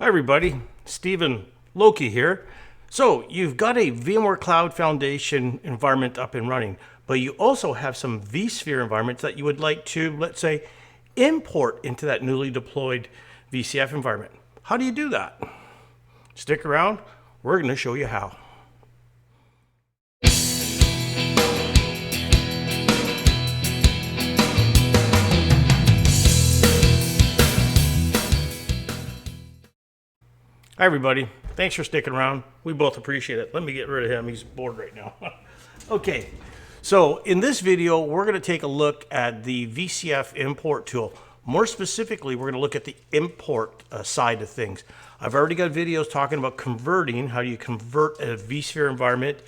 Hi everybody, Stephen Loki here. So you've got a VMware Cloud Foundation environment up and running, but you also have some vSphere environments that you would like to, let's say, import into that newly deployed VCF environment. How do you do that? Stick around, we're going to show you how. Hi everybody, thanks for sticking around. We both appreciate it. Let me get rid of him, he's bored right now. Okay, so in this video, we're gonna take a look at the VCF Import Tool. More specifically, we're gonna look at the import side of things. I've already got videos talking about converting, how you convert a vSphere environment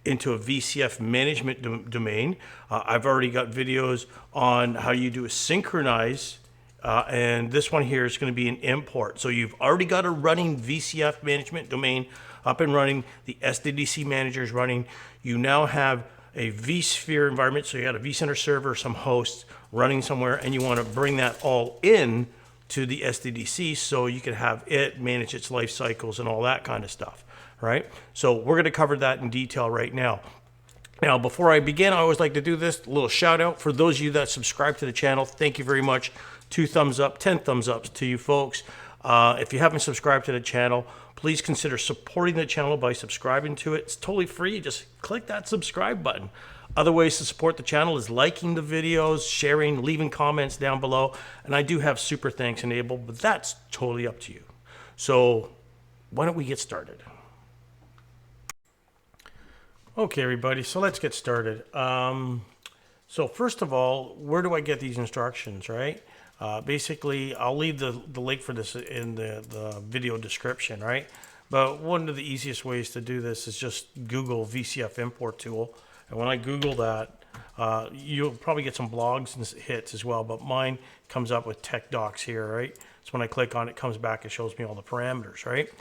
into a VCF management domain. I've already got videos on how you do a synchronize and this one here is going to be an import. So you've already got a running VCF management domain up and running. The SDDC Manager is running. You now have a vSphere environment. So you got a vCenter server, some hosts running somewhere, and you want to bring that all in to the SDDC so you can have it manage its life cycles and all that kind of stuff, right? So we're going to cover that in detail right now. Now, before I begin, I always like to do this, a little shout out for those of you that subscribe to the channel. Thank you very much. 2 thumbs up, 10 thumbs ups to you folks. If you haven't subscribed to the channel, please consider supporting the channel by subscribing to it. It's totally free. Just click that subscribe button. Other ways to support the channel is liking the videos, sharing, leaving comments down below. And I do have super thanks enabled, but that's totally up to you. So why don't we get started? Okay, everybody, so let's get started. So first of all, where do I get these instructions, right? Basically, I'll leave the link for this in the video description, right? But one of the easiest ways to do this is just Google VCF Import Tool. And when I Google that, you'll probably get some blogs and hits as well, but mine comes up with tech docs here, right? So when I click on it, it comes back, it shows me all the parameters, right?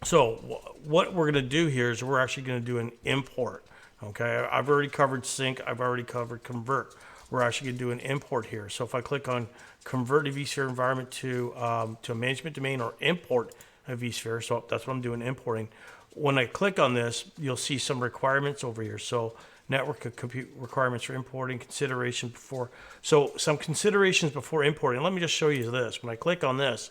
So what we're going to do here is we're actually going to do an import. Okay, I've already covered sync. I've already covered convert. We're actually going to do an import here. So if I click on convert a vSphere environment to a management domain or import a vSphere, so that's what I'm doing, importing. When I click on this, you'll see some requirements over here. So network and compute requirements for importing, consideration before. So some considerations before importing. Let me just show you this. When I click on this,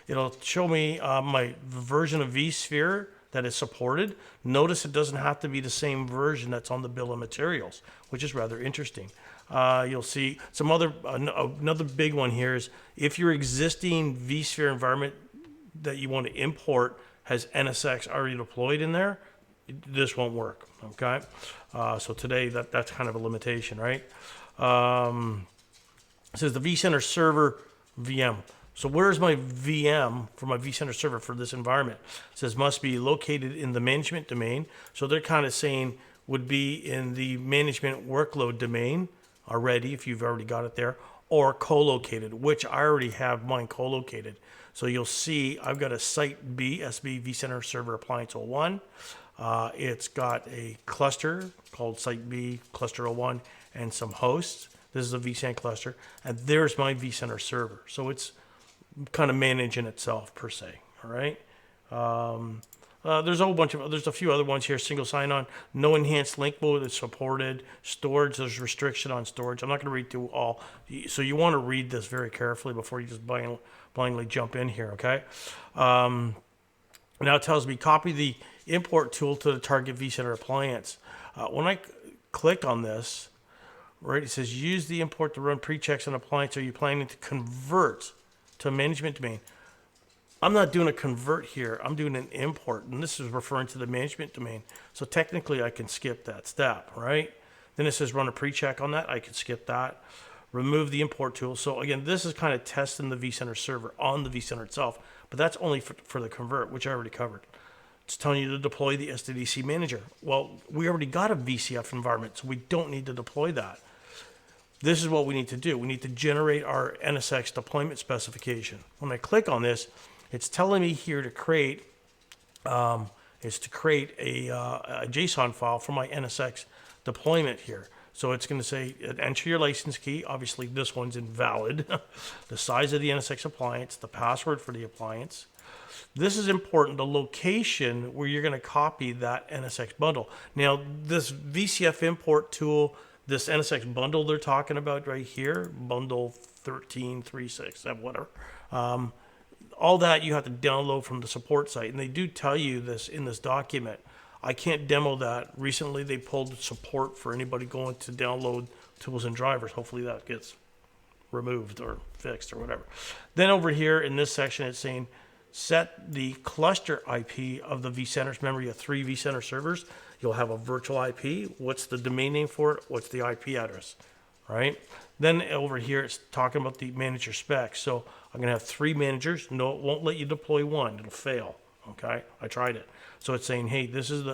it'll show me my version of vSphere that is supported. Notice it doesn't have to be the same version that's on the bill of materials, which is rather interesting. You'll see some another big one here is if your existing vSphere environment that you want to import has NSX already deployed in there, this won't work, okay? So today that's kind of a limitation, right? It says the vCenter server VM. So where's my VM for my vCenter server for this environment? It says must be located in the management domain. So they're kind of saying would be in the management workload domain already, if you've already got it there, or co-located, which I already have mine co-located. So you'll see I've got a Site B, SB vCenter Server Appliance 01. It's got a cluster called Site B, Cluster 01, and some hosts. This is a vSAN cluster, and there's my vCenter server. So it's kind of managing itself per se, all right? There's a whole bunch of, there's a few other ones here. Single sign-on, no enhanced link mode is supported. Storage, there's restriction on storage. I'm not going to read through all. So you want to read this very carefully before you just blindly jump in here, okay? Now it tells me copy the import tool to the target vCenter appliance. When I click on this, right, it says use the import to run pre-checks on appliance. Are you planning to convert to a management domain? I'm not doing a convert here. I'm doing an import, and this is referring to the management domain. So technically, I can skip that step, right? Then it says run a pre-check on that. I can skip that. Remove the import tool. So again, this is kind of testing the vCenter server on the vCenter itself, but that's only for the convert, which I already covered. It's telling you to deploy the SDDC Manager. Well, we already got a VCF environment, so we don't need to deploy that. This is what we need to do. We need to generate our NSX deployment specification. When I click on this, it's telling me here to create a JSON file for my NSX deployment here. So it's going to say enter your license key. Obviously, this one's invalid. The size of the NSX appliance, the password for the appliance. This is important, the location where you're going to copy that NSX bundle. Now, this VCF import tool, this NSX bundle they're talking about right here, bundle 1336, whatever. All that you have to download from the support site. And they do tell you this in this document. I can't demo that. Recently, they pulled support for anybody going to download tools and drivers. Hopefully that gets removed or fixed or whatever. Then over here in this section, it's saying, set the cluster IP of the vCenter's memory of 3 vCenter servers. You'll have a virtual IP. What's the domain name for it? What's the IP address, right? Then over here, it's talking about the manager specs. So I'm going to have 3 managers. No, it won't let you deploy one. It'll fail, okay? I tried it. So it's saying, hey, this is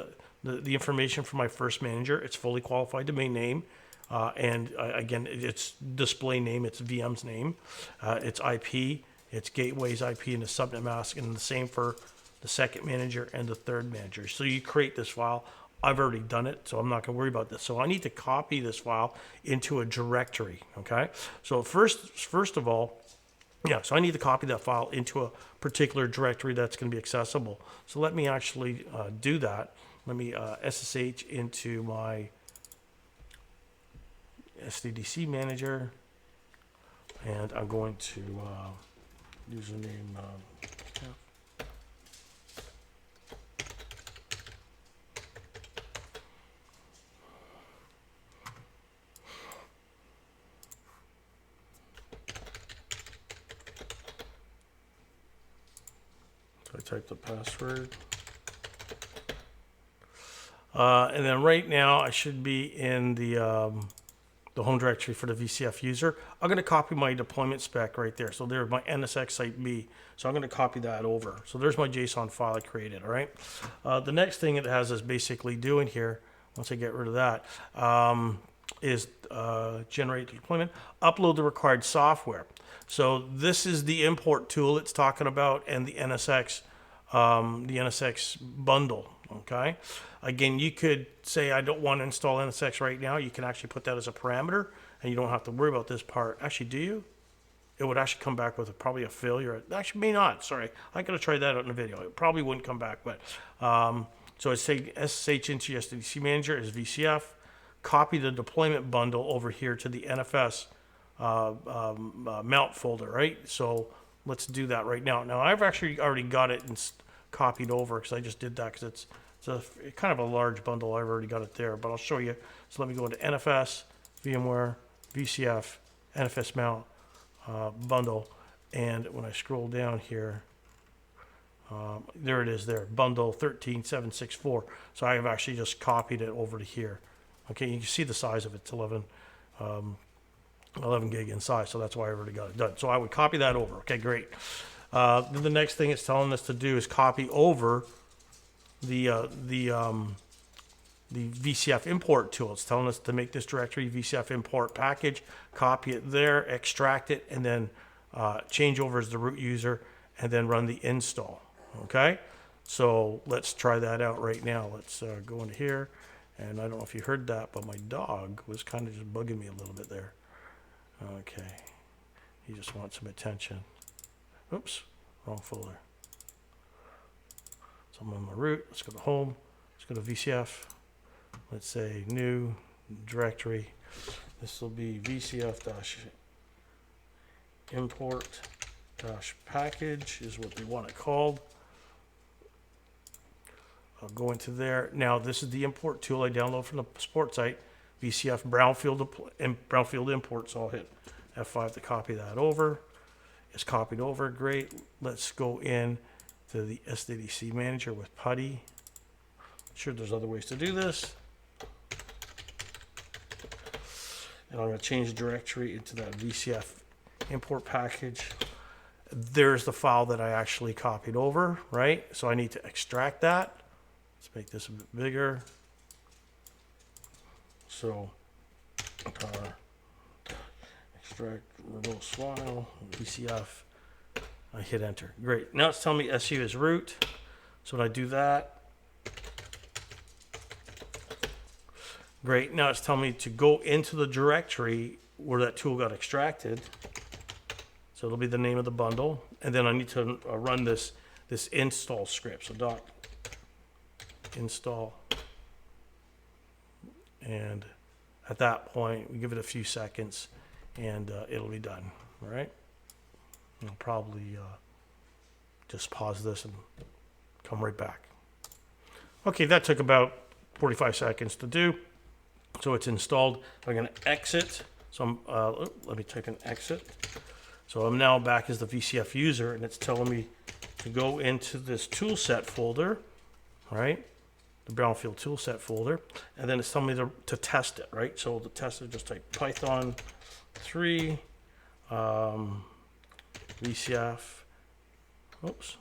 the information for my first manager. It's fully qualified domain name. Again, it's display name. It's VM's name. It's IP. It's gateway's IP and the subnet mask, and the same for the second manager and the third manager. So you create this file. I've already done it, so I'm not going to worry about this. So I need to copy this file into a directory, okay? So first of all, so I need to copy that file into a particular directory that's going to be accessible. So let me actually do that. Let me SSH into my SDDC Manager, and I'm going to username so I type the password, and then right now I should be in the home directory for the VCF user. I'm going to copy my deployment spec right there. So there's my NSX site B. So I'm going to copy that over. So there's my JSON file I created, all right? The next thing it has us basically doing here, once I get rid of that, is generate the deployment, upload the required software. So this is the import tool it's talking about, and the NSX bundle, okay? Again, you could say, I don't want to install NSX right now. You can actually put that as a parameter, and you don't have to worry about this part. Actually, do you? It would actually come back with probably a failure. Actually, may not. Sorry. I got to try that out in the video. It probably wouldn't come back. But so I say SSH into your SDDC Manager as VCF. Copy the deployment bundle over here to the NFS mount folder, right? So let's do that right now. Now, I've actually already got it and copied over because I just did that because it's kind of a large bundle. I've already got it there, but I'll show you. So let me go into NFS, VMware, VCF, NFS mount bundle. And when I scroll down here, there it is there, bundle 13764. So I have actually just copied it over to here. Okay, you can see the size of it. It's 11 gig in size, so that's why I already got it done. So I would copy that over. Okay, great. Then the next thing it's telling us to do is copy over the VCF import tool. It's telling us to make this directory VCF import package, copy it there, extract it, and then change over as the root user, and then run the install. Okay, so let's try that out right now. Let's go into here, and I don't know if you heard that, but my dog was kind of just bugging me a little bit there. Okay, he just wants some attention. Oops, wrong folder. So I'm on my root. Let's go to home. Let's go to VCF. Let's say new directory. This will be VCF-import-package is what they want it called. I'll go into there. Now this is the import tool I download from the support site. VCF brownfield import. So I'll hit F5 to copy that over. It's copied over. Great. Let's go in to the SDDC Manager with PuTTY. I'm sure there's other ways to do this. And I'm going to change the directory into that VCF import package. There's the file that I actually copied over, right? So I need to extract that. Let's make this a bit bigger. So extract verbose file, VCF. I hit enter. Great. Now it's telling me SU is root. So when I do that, Great. Now it's telling me to go into the directory where that tool got extracted. So it'll be the name of the bundle. And then I need to run this install script. So dot install. And at that point, we give it a few seconds and it'll be done. All right. I'll probably just pause this and come right back. Okay, that took about 45 seconds to do. So it's installed. I'm going to exit. So let me type in exit. So I'm now back as the VCF user, and it's telling me to go into this toolset folder, right? The Brownfield toolset folder, and then it's telling me to test it, right? So the test is just type Python 3 VCF. Oops.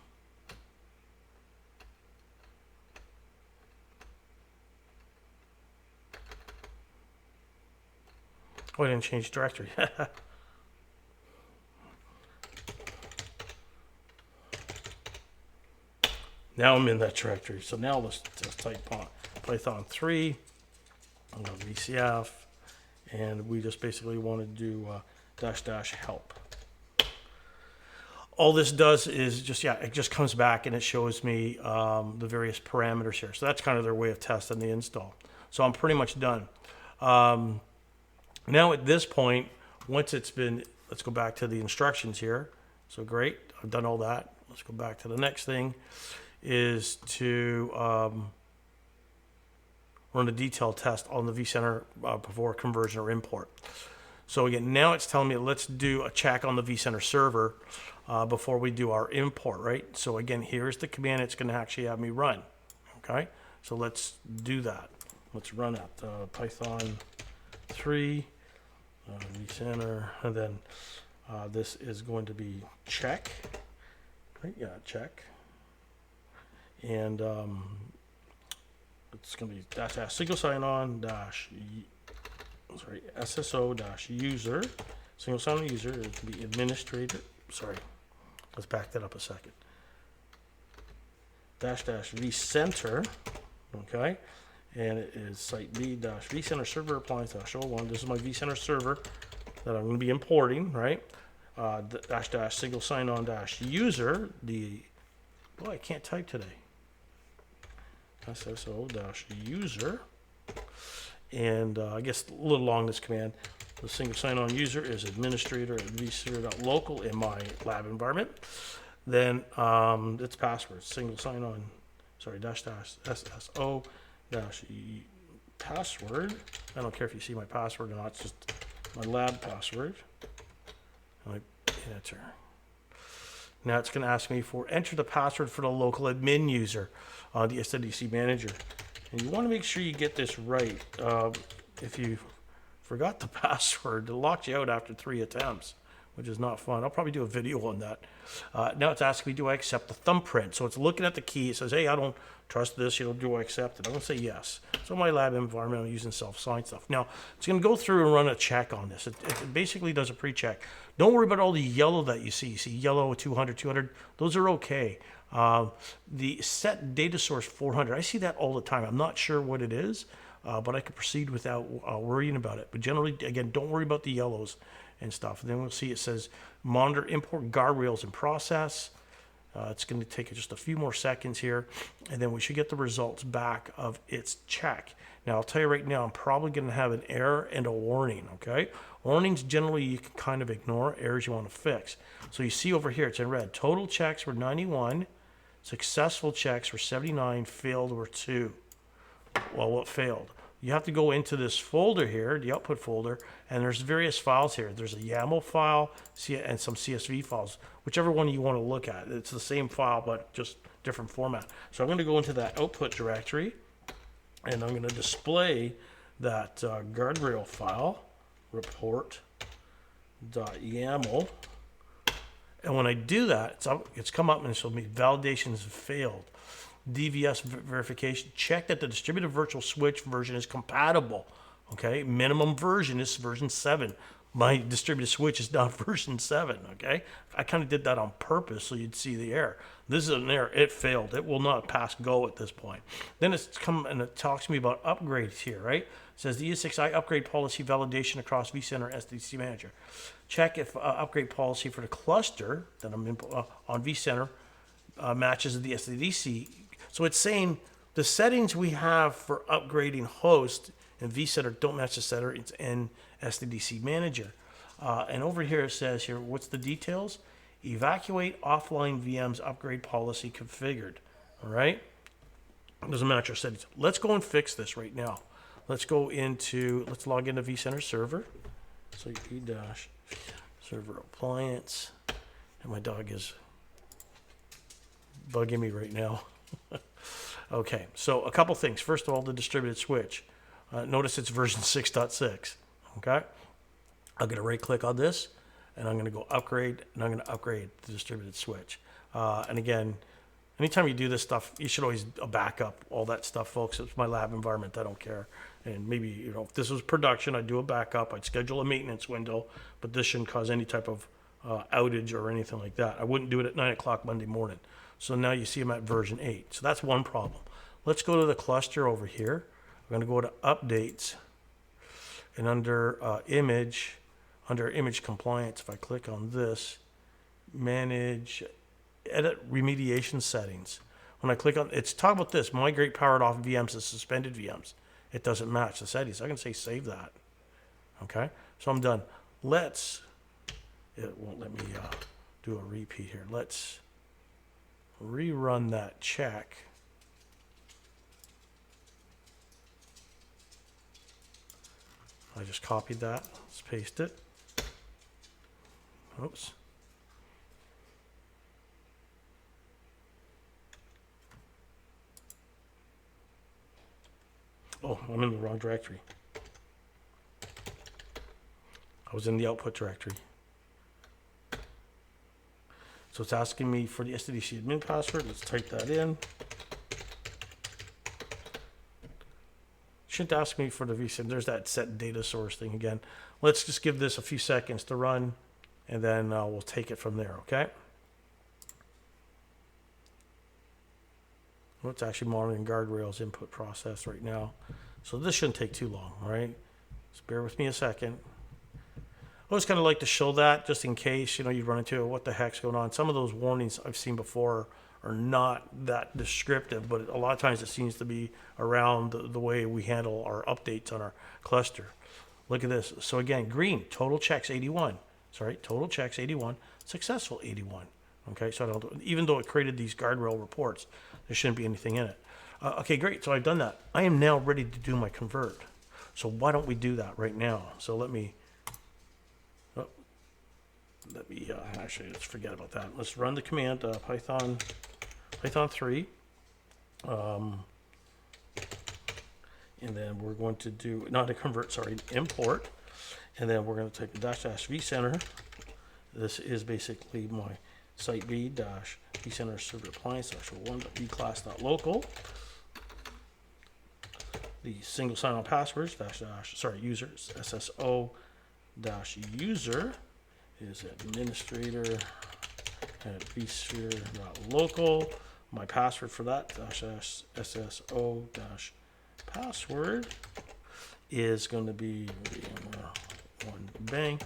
Oh, I didn't change directory. Now I'm in that directory. So now let's just type Python 3 on the VCF, and we just basically want to do -- help. All this does is just, it just comes back and it shows me the various parameters here. So that's kind of their way of testing the install. So I'm pretty much done. Now at this point, once it's been, let's go back to the instructions here. So great, I've done all that. Let's go back to the next thing, is to run a detailed test on the vCenter before conversion or import. So again, now it's telling me let's do a check on the vCenter server before we do our import, right? So again, here's the command it's going to actually have me run. Okay, so let's do that. Let's run that Python 3 vCenter, and then this is going to be check, right? Yeah, check, and it's going to be -- single sign-on SSO user, single sign-on user. It can be administrator. Sorry, let's back that up a second. -- vCenter, okay, and it is site B vCenter server appliance -01. This is my vCenter server that I'm going to be importing, right? -- single sign-on user. Boy, I can't type today. SSO user, and I guess a little long, this command. The single sign-on user is administrator at vSphere.local in my lab environment. Then its password, single sign-on, sorry, -- SSO password. I don't care if you see my password or not, it's just my lab password. And I enter. Now it's going to ask me for enter the password for the local admin user on the SDDC Manager. And you want to make sure you get this right. If you forgot the password, it locks you out after 3 attempts, which is not fun. I'll probably do a video on that. Now it's asking me, do I accept the thumbprint? So it's looking at the key. It says, hey, I don't trust this. Do I accept it? I'm going to say yes. So my lab environment, I'm using self-signed stuff. Now, it's going to go through and run a check on this. It basically does a pre-check. Don't worry about all the yellow that you see. You see yellow, 200, 200. Those are okay. The set data source 400, I see that all the time. I'm not sure what it is, but I could proceed without worrying about it. But generally, again, don't worry about the yellows and stuff. And then we'll see it says monitor import guardrails in process. It's going to take just a few more seconds here, and then we should get the results back of its check. Now, I'll tell you right now, I'm probably going to have an error and a warning, okay? Warnings, generally, you can kind of ignore. Errors you want to fix. So you see over here, it's in red. Total checks were 91. Successful checks were 79. Failed were 2. Well, what failed? You have to go into this folder here, the output folder, and there's various files here. There's a YAML file and some CSV files, whichever one you want to look at. It's the same file, but just different format. So I'm going to go into that output directory, and I'm going to display that guardrail file, report.yaml. And when I do that, it's come up and it's showing me validations have failed. DVS verification, check that the distributed virtual switch version is compatible. Okay, minimum version is version 7. my distributed switch is now version 7, okay? I kind of did that on purpose so you'd see the error. This is an error. It failed. It will not pass go at this point. Then it's come and it talks to me about upgrades here, right? It says the ESXi upgrade policy validation across vCenter SDDC Manager. Check if upgrade policy for the cluster that I'm on vCenter matches the SDDC. So it's saying the settings we have for upgrading host in vCenter don't match the settings in SDDC Manager. And over here it says here, what's the details? Evacuate offline VMs upgrade policy configured. All right? Doesn't match our settings. Let's go and fix this right now. Let's log into vCenter server. So e-server appliance. And my dog is bugging me right now. Okay, so a couple things. First of all, the distributed switch. Notice it's version 6.6. Okay, I'm going to right click on this and I'm going to go upgrade and I'm going to upgrade the distributed switch. And again, anytime you do this stuff, you should always back up all that stuff, folks. It's my lab environment. I don't care. And maybe, you know, if this was production, I'd do a backup. I'd schedule a maintenance window, but this shouldn't cause any type of outage or anything like that. I wouldn't do it at 9 o'clock Monday morning. So now you see I'm at version 8. So that's one problem. Let's go to the cluster over here. I'm going to go to updates and under image compliance, if I click on this, manage, edit remediation settings. When I click on, it's talking about this, migrate powered off VMs to suspended VMs. It doesn't match the settings. I can say save that. Okay, so I'm done. It won't let me do a repeat here. Let's rerun that check. I just copied that. Let's paste it. Oops. Oh, I'm in the wrong directory. I was in the output directory. So it's asking me for the SDDC admin password. Let's type that in. Shouldn't ask me for the vSphere. There's that set data source thing again. Let's just give this a few seconds to run, and then we'll take it from there, okay? Well, it's actually monitoring guardrails input process right now. So this shouldn't take too long, all right? Just bear with me a second. I always kind of like to show that just in case, you know, you run into what the heck's going on. Some of those warnings I've seen before are not that descriptive, but a lot of times it seems to be around the way we handle our updates on our cluster. Look at this. So again, green, total checks 81. Sorry, total checks 81, successful 81. Okay, so even though it created these guardrail reports, there shouldn't be anything in it. Okay, great. So I've done that. I am now ready to do my convert. So why don't we do that right now? So let me actually, let's forget about that. Let's run the command Python 3. And then we're going to do, not a convert, sorry, import. And then we're going to type -- vCenter. This is basically my site B - vCenter server appliance /1.vclass.local. The single sign-on passwords users SSO -user is administrator at vSphere.local. My password for that SSO password is going to be one bang.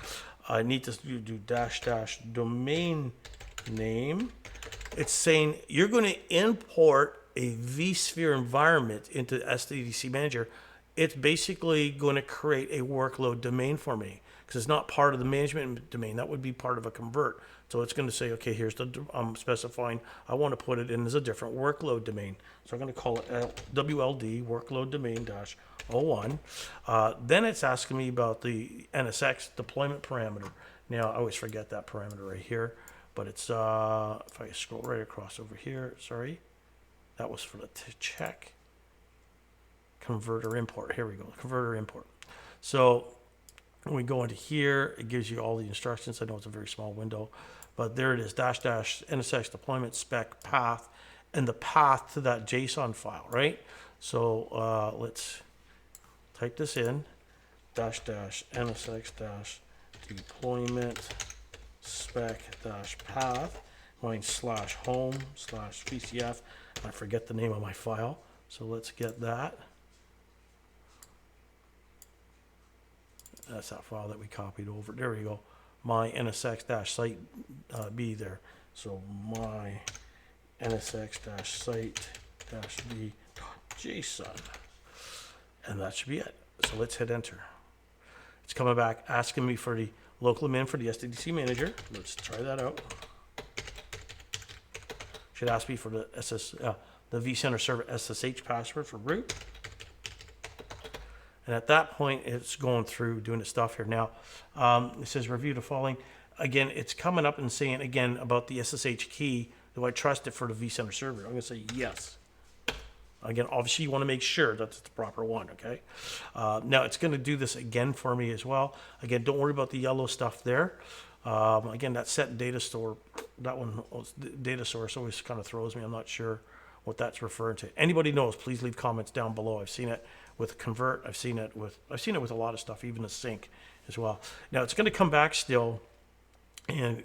I need to do -- domain name. It's saying you're going to import a vSphere environment into SDDC Manager. It's basically going to create a workload domain for me because it's not part of the management domain. That would be part of a convert. So it's going to say, okay, here's the, I'm specifying, I want to put it in as a different workload domain. So I'm going to call it WLD workload domain -01. Then it's asking me about the NSX deployment parameter. Now, I always forget that parameter right here, but it's, if I scroll right across over here, sorry, that was for the check. Converter import, here we go, converter import. So when we go into here, it gives you all the instructions. I know it's a very small window, but there it is, -- NSX deployment spec path, and the path to that JSON file, right? So let's type this in, -- NSX deployment spec dash path, going slash home slash VCF. I forget the name of my file, so let's get that. That's that file that we copied over. There we go. My NSX dash site B there. So my NSX dash site dash B JSON, and that should be it. So let's hit enter. It's coming back asking me for the local admin for the SDDC Manager. Let's try that out. Should ask me for the the vCenter server SSH password for root. And at that point, it's going through doing its stuff here. Now, it says review the following. Again, it's coming up and saying again about the SSH key. Do I trust it for the vCenter server? I'm going to say yes. Again, obviously you want to make sure that's the proper one, okay? Now it's going to do this again for me as well. Again, don't worry about the yellow stuff there. Again, that set data store, that one, data source always kind of throws me. I'm not sure what that's referring to. Anybody knows, please leave comments down below. I've seen it with convert. I've seen it with a lot of stuff, even a sync as well. Now it's going to come back still, and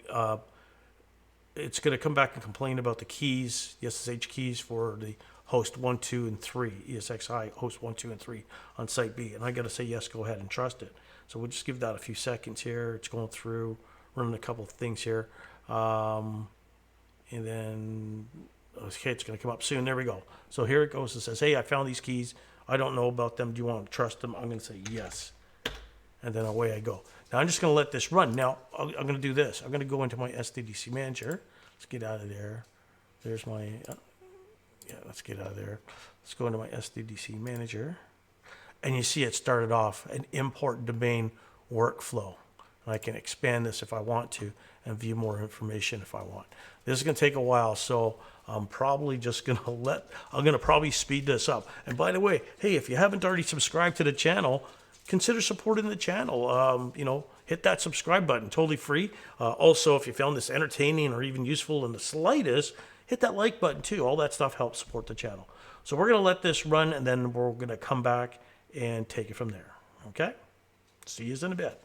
it's going to come back and complain about the keys, the SSH keys for the host 1, 2, and 3, ESXi host 1, 2, and 3 on site B. And I got to say yes, go ahead and trust it. So we'll just give that a few seconds here. It's going through, running a couple of things here. And then, okay, it's going to come up soon. There we go. So here it goes. It says, hey, I found these keys. I don't know about them. Do you want to trust them? I'm going to say yes. And then away I go. Now I'm just going to let this run. Now I'm going to do this. I'm going to go into my SDDC Manager. Let's get out of there. There's my, yeah, let's get out of there. Let's go into my SDDC Manager. And you see it started off an import domain workflow. And I can expand this if I want to and view more information if I want. This is going to take a while, so I'm probably just going to I'm going to probably speed this up. And by the way, hey, if you haven't already subscribed to the channel, consider supporting the channel. You know, hit that subscribe button, totally free. Also, if you found this entertaining or even useful in the slightest, hit that like button too. All that stuff helps support the channel. So we're going to let this run, and then we're going to come back and take it from there. Okay? See you in a bit.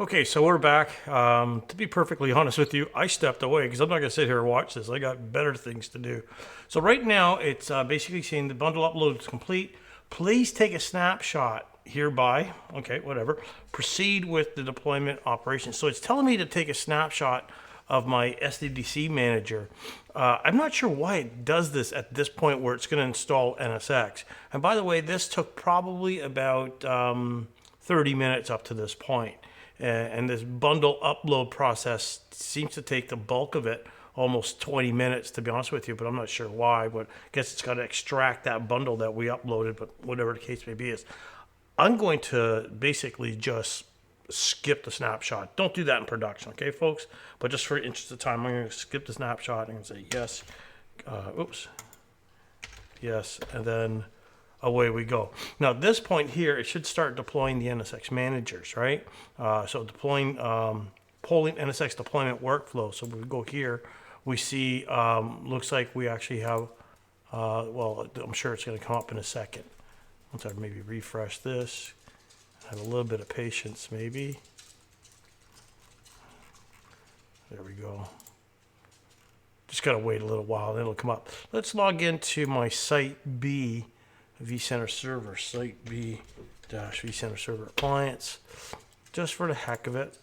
Okay, so we're back. To be perfectly honest with you, I stepped away because I'm not going to sit here and watch this. I got better things to do. So right now, it's basically saying the bundle upload is complete. Please take a snapshot hereby, okay, whatever, proceed with the deployment operation. So it's telling me to take a snapshot of my SDDC Manager. I'm not sure why it does this at this point where it's going to install NSX. And by the way, this took probably about 30 minutes up to this point. And this bundle upload process seems to take the bulk of it, almost 20 minutes, to be honest with you, but I'm not sure why. But I guess it's got to extract that bundle that we uploaded, but whatever the case may be is. I'm going to basically just skip the snapshot. Don't do that in production, okay, folks? But just for interest of time, I'm going to skip the snapshot and say yes. Yes, and then away we go. Now, at this point here, it should start deploying the NSX managers, right? So deploying, polling NSX deployment workflow. So we go here, we see, looks like we actually have, well, I'm sure it's going to come up in a second. Once I maybe refresh this, have a little bit of patience maybe. There we go. Just got to wait a little while and it'll come up. Let's log into my Site B vCenter server, Site B dash vCenter server appliance, just for the heck of it.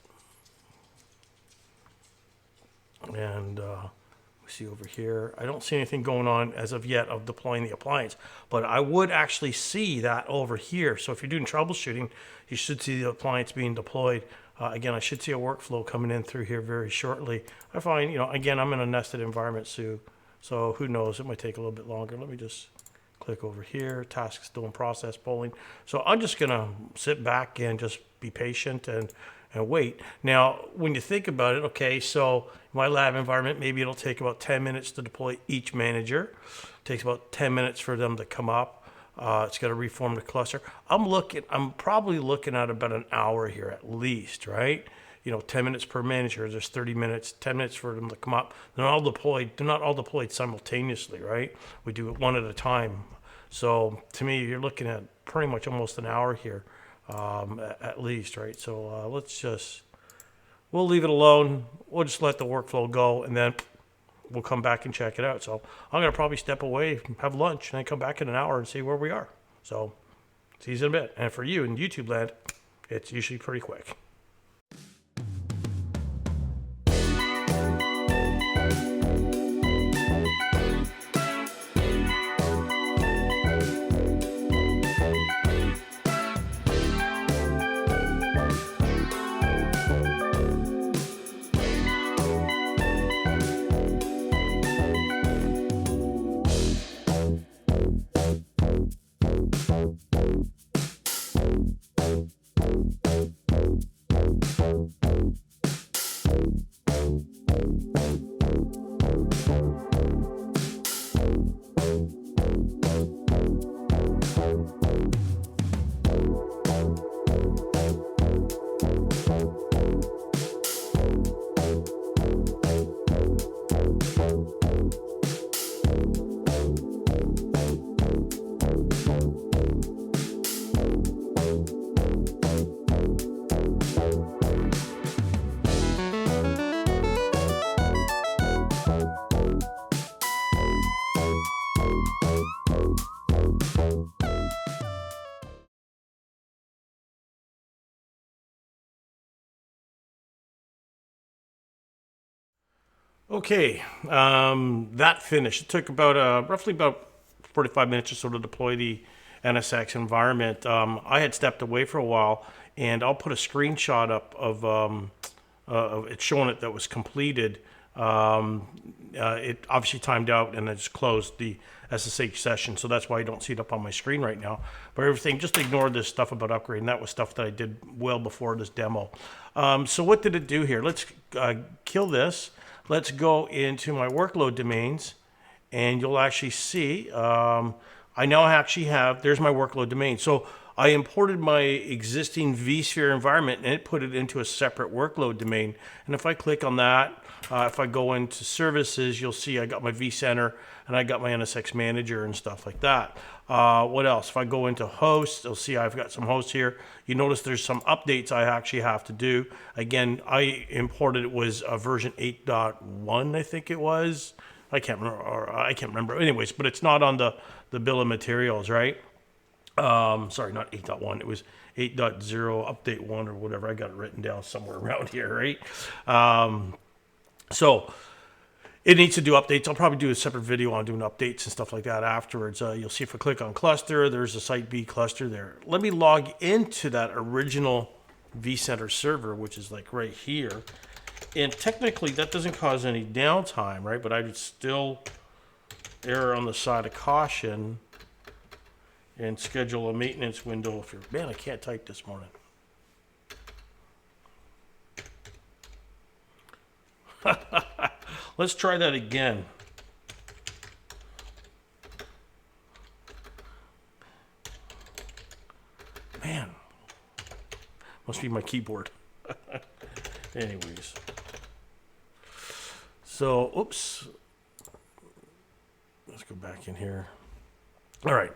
And we see over here, I don't see anything going on as of yet of deploying the appliance, but I would actually see that over here. So if you're doing troubleshooting, you should see the appliance being deployed. Again, I should see a workflow coming in through here very shortly. I find, again, I'm in a nested environment, so who knows, it might take a little bit longer. Let me just click over here, tasks still in process, polling. So I'm just gonna sit back and just be patient and wait. Now, when you think about it, okay, so my lab environment, maybe it'll take about 10 minutes to deploy each manager. It takes about 10 minutes for them to come up. It's got to reform the cluster. I'm probably looking at about an hour here at least, right? 10 minutes per manager, there's 30 minutes, 10 minutes for them to come up. They're not all deployed simultaneously, right? We do it one at a time. So to me, you're looking at pretty much almost an hour here, at least, right? So we'll leave it alone. We'll just let the workflow go, and then we'll come back and check it out. So I'm going to probably step away, have lunch, and then come back in an hour and see where we are. So see you in a bit. And for you in YouTube land, it's usually pretty quick. Okay, that finished. It took about roughly about 45 minutes or so to deploy the NSX environment. I had stepped away for a while, and I'll put a screenshot up of it showing it that was completed. It obviously timed out, and I just closed the SSH session, so that's why I don't see it up on my screen right now. But everything, just ignore this stuff about upgrading. That was stuff that I did well before this demo. So what did it do here? Let's kill this. Let's go into my workload domains, and you'll actually see I now actually have, there's my workload domain. So I imported my existing vSphere environment, and it put it into a separate workload domain. And if I click on that, if I go into services, you'll see I got my vCenter and I got my NSX Manager and stuff like that. What else? If I go into hosts, you'll see I've got some hosts here. You notice there's some updates I actually have to do. Again, I imported, it was version 8.1, I think it was. I can't remember. Anyways, but it's not on the bill of materials, right? Sorry, not 8.1. It was 8.0 update 1 or whatever. I got it written down somewhere around here, right? So it needs to do updates. I'll probably do a separate video on doing updates and stuff like that afterwards. You'll see if I click on cluster, there's a Site B cluster there. Let me log into that original vCenter server, which is like right here. And technically that doesn't cause any downtime, right? But I would still err on the side of caution and schedule a maintenance window if you're, man, I can't type this morning. Let's try that again. Man, must be my keyboard. Anyways. So, oops. Let's go back in here. All right.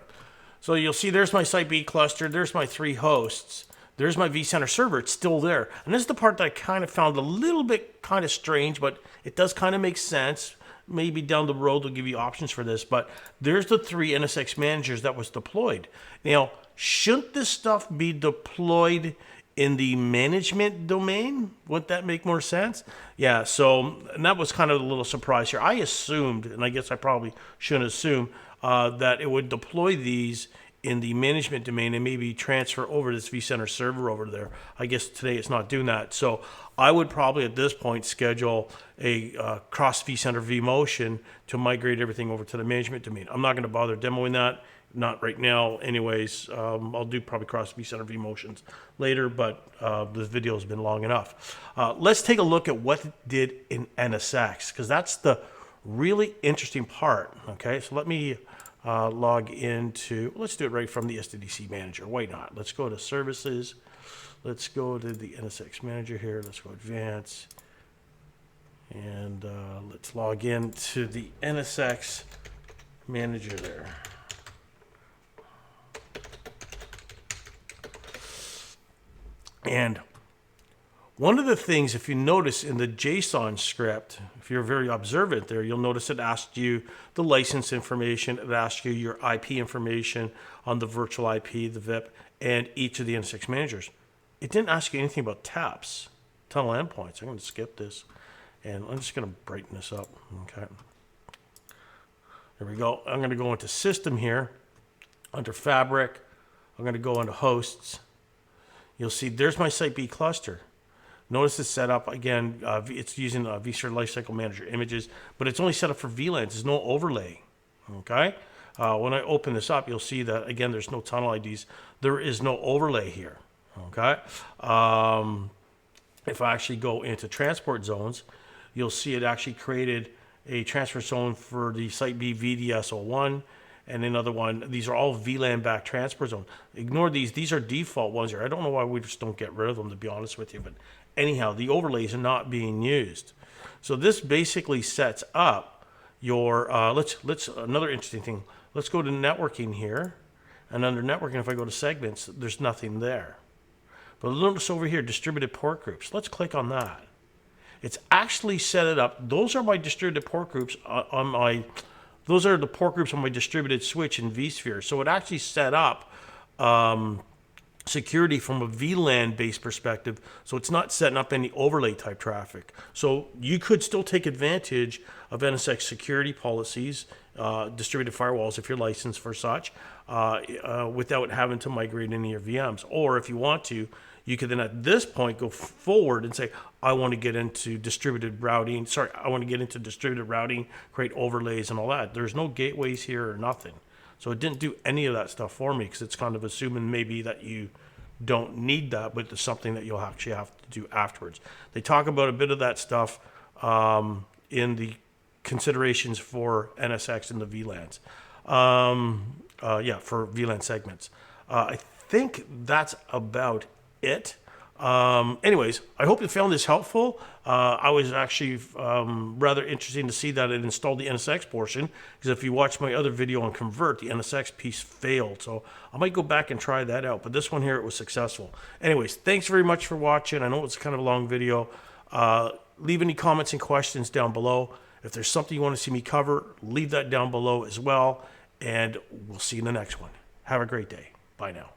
So you'll see there's my Site B cluster. There's my 3 hosts. There's my vCenter server. It's still there. And this is the part that I kind of found a little bit kind of strange, but it does kind of make sense. Maybe down the road they'll give you options for this. But there's the 3 NSX managers that was deployed. Now, shouldn't this stuff be deployed in the management domain? Wouldn't that make more sense? Yeah, so, and that was kind of a little surprise here. I assumed, and I guess I probably shouldn't assume, that it would deploy these in the management domain and maybe transfer over this vCenter server over there. I guess today it's not doing that. So I would probably at this point schedule a cross vCenter vMotion to migrate everything over to the management domain. I'm not going to bother demoing that. Not right now anyways. I'll do probably cross vCenter vMotions later, but this video has been long enough. Let's take a look at what it did in NSX, because that's the really interesting part. Okay, so let me log into, let's do it right from the SDDC Manager. Why not? Let's go to Services. Let's go to the NSX Manager here. Let's go Advanced. And let's log into the NSX Manager there. And one of the things, if you notice in the JSON script, if you're very observant there, you'll notice it asked you the license information, it asked you your IP information on the virtual IP, the VIP, and each of the NSX managers. It didn't ask you anything about taps, tunnel endpoints. I'm going to skip this, and I'm just going to brighten this up. Okay. There we go. I'm going to go into System here, under Fabric. I'm going to go into Hosts. You'll see there's my Site B cluster. Notice it's set up, again, it's using vSphere Lifecycle Manager images, but it's only set up for VLANs. There's no overlay, okay? When I open this up, you'll see that, again, there's no tunnel IDs. There is no overlay here, okay? If I actually go into transport zones, you'll see it actually created a transfer zone for the Site B VDS01, and another one. These are all VLAN-backed transport zone. Ignore these. These are default ones here. I don't know why we just don't get rid of them, to be honest with you, but anyhow, the overlays are not being used. So this basically sets up your, let's another interesting thing. Let's go to networking here. And under networking, if I go to segments, there's nothing there. But notice over here, distributed port groups. Let's click on that. It's actually set it up. Those are my distributed port groups on my, those are the port groups on my distributed switch in vSphere. So it actually set up security from a VLAN-based perspective, so it's not setting up any overlay type traffic. So you could still take advantage of NSX security policies, distributed firewalls if you're licensed for such, without having to migrate any of your VMs. Or if you want to, you could then at this point go forward and say, I want to get into distributed routing. Sorry, I want to get into distributed routing, create overlays and all that. There's no gateways here or nothing. So it didn't do any of that stuff for me because it's kind of assuming maybe that you don't need that, but it's something that you'll actually have to do afterwards. They talk about a bit of that stuff in the considerations for NSX and the VLANs. Yeah, for VLAN segments. I think that's about it. Anyways, I hope you found this helpful. I was actually rather interesting to see that it installed the NSX portion, because if you watch my other video on Convert, the NSX piece failed. So I might go back and try that out. But this one here, it was successful. Anyways, thanks very much for watching. I know it's kind of a long video. Leave any comments and questions down below. If there's something you want to see me cover, leave that down below as well. And we'll see you in the next one. Have a great day. Bye now.